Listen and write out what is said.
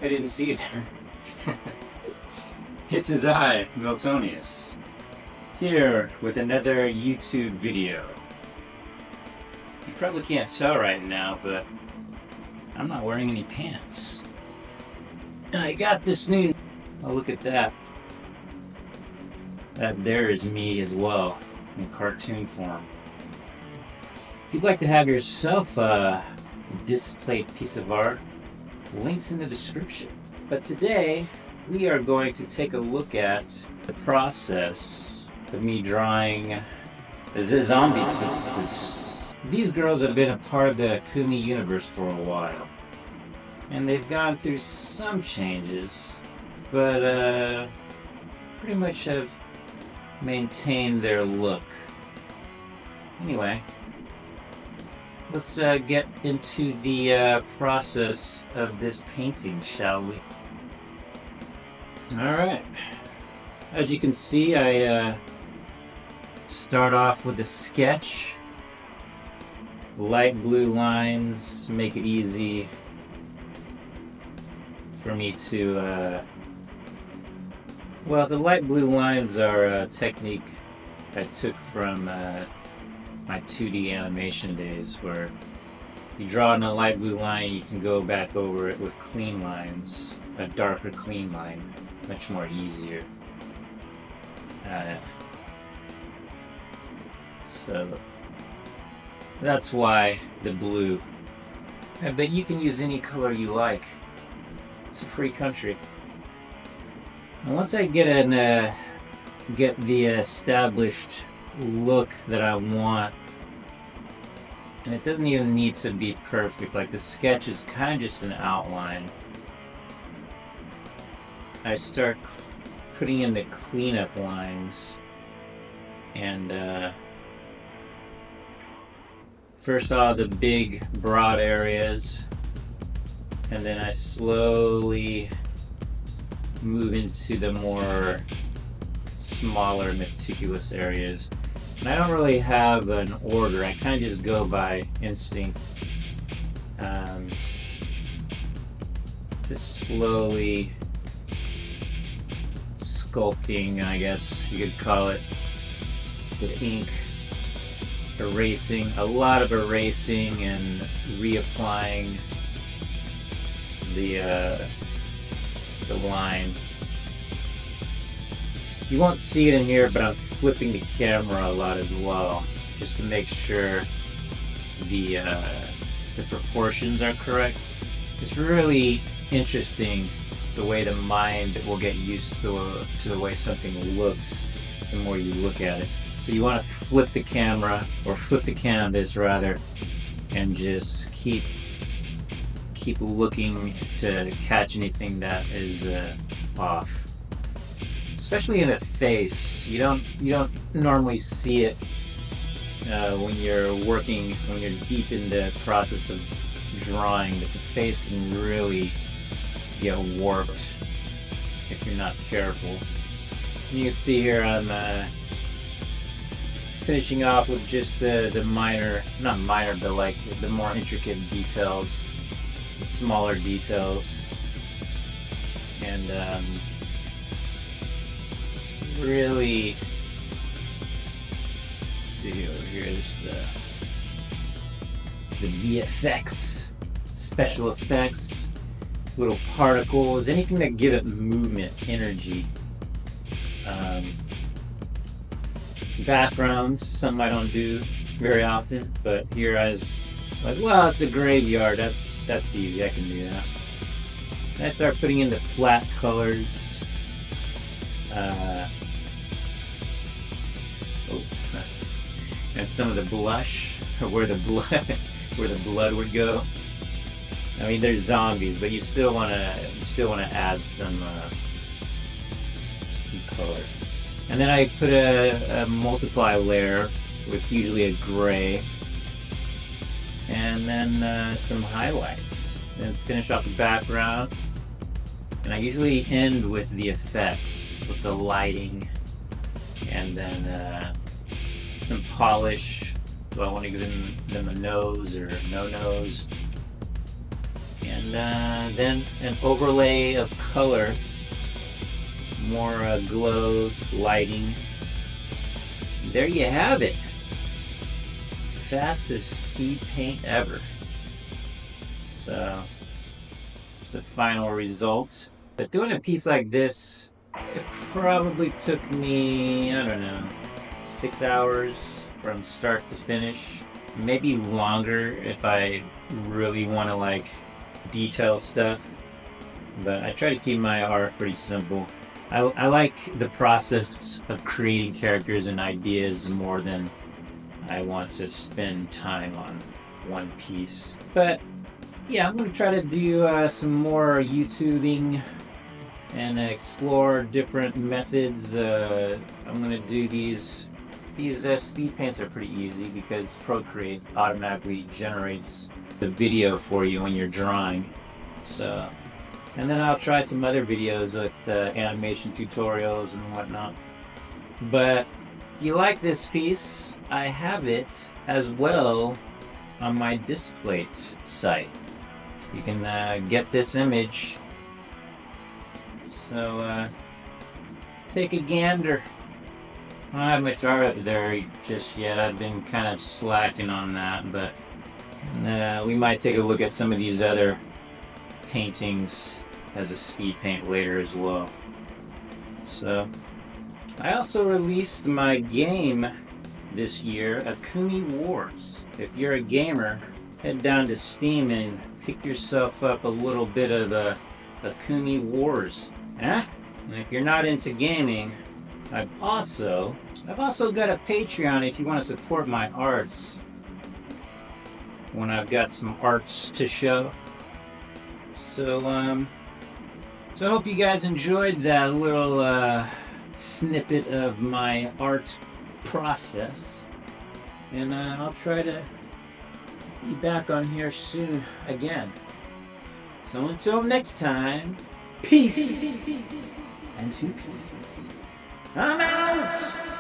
I didn't see it there. It's his eye, Miltonius, here with another YouTube video. You probably can't tell right now, but I'm not wearing any pants. And I got this new... Oh, look at that. That there is me as well, in cartoon form. If you'd like to have yourself a Displate piece of art, links in the description. But today, we are going to take a look at the process of me drawing the zombie sisters. These girls have been a part of the Akumi universe for a while, and they've gone through some changes, but pretty much have maintained their look. Anyway, let's get into the process of this painting, shall we? Alright, as you can see, I start off with a sketch. Light blue lines make it easy for me to, well, the light blue lines are a technique I took from my 2D animation days, where you draw in a light blue line, you can go back over it with clean lines, a darker clean line, much more easier. So that's why the blue. But you can use any color you like. It's a free country. And once I get the established look that I want, and it doesn't even need to be perfect, like the sketch is kind of just an outline, I start putting in the cleanup lines. And first all the big broad areas, and then I slowly move into the more smaller meticulous areas. And I don't really have an order, I kind of just go by instinct. Just slowly sculpting, I guess you could call it, with ink, erasing, a lot of erasing and reapplying the line. You won't see it in here, but I'm flipping the camera a lot as well, just to make sure the proportions are correct. It's really interesting the way the mind will get used to the way something looks the more you look at it. So you want to flip the camera, or flip the canvas rather, and just keep looking to catch anything that is off. Especially in the face, you don't normally see it when you're deep in the process of drawing, but the face can really get warped if you're not careful. You can see here I'm finishing off with just the minor, not minor, but like the more intricate details, the smaller details, and really, let's see over here, this the VFX, special effects, little particles, anything that give it movement, energy. Backgrounds, something I don't do very often, but here I was like, well, it's a graveyard, that's easy, I can do that. And I start putting in the flat colors. And some of the blush, or where the blood would go. I mean, there's zombies, but you still wanna add some color. And then I put a multiply layer with usually a gray, and then some highlights, and finish off the background. And I usually end with the effects, with the lighting, and then some polish. Do I want to give them a nose or no nose? And then an overlay of color, more glows, lighting. There you have it. Fastest speed paint ever. So it's the final result. But doing a piece like this, it probably took me, I don't know, 6 hours from start to finish. Maybe longer if I really want to like detail stuff. But I try to keep my art pretty simple. I like the process of creating characters and ideas more than I want to spend time on one piece. But yeah, I'm going to try to do some more YouTubing and explore different methods. I'm going to do these speed paints are pretty easy because Procreate automatically generates the video for you when you're drawing. So, and then I'll try some other videos with animation tutorials and whatnot. But if you like this piece, I have it as well on my Displate site. You can get this image. So take a gander. I don't have much art up there just yet. I've been kind of slacking on that, but we might take a look at some of these other paintings as a speed paint later as well. So I also released my game this year, Akumi Wars. If you're a gamer, head down to Steam and pick yourself up a little bit of Akumi Wars. And if you're not into gaming, I've also got a Patreon if you want to support my arts when I've got some arts to show. So I hope you guys enjoyed that little snippet of my art process, and I'll try to be back on here soon again. So until next time, peace and two pieces. I'm out!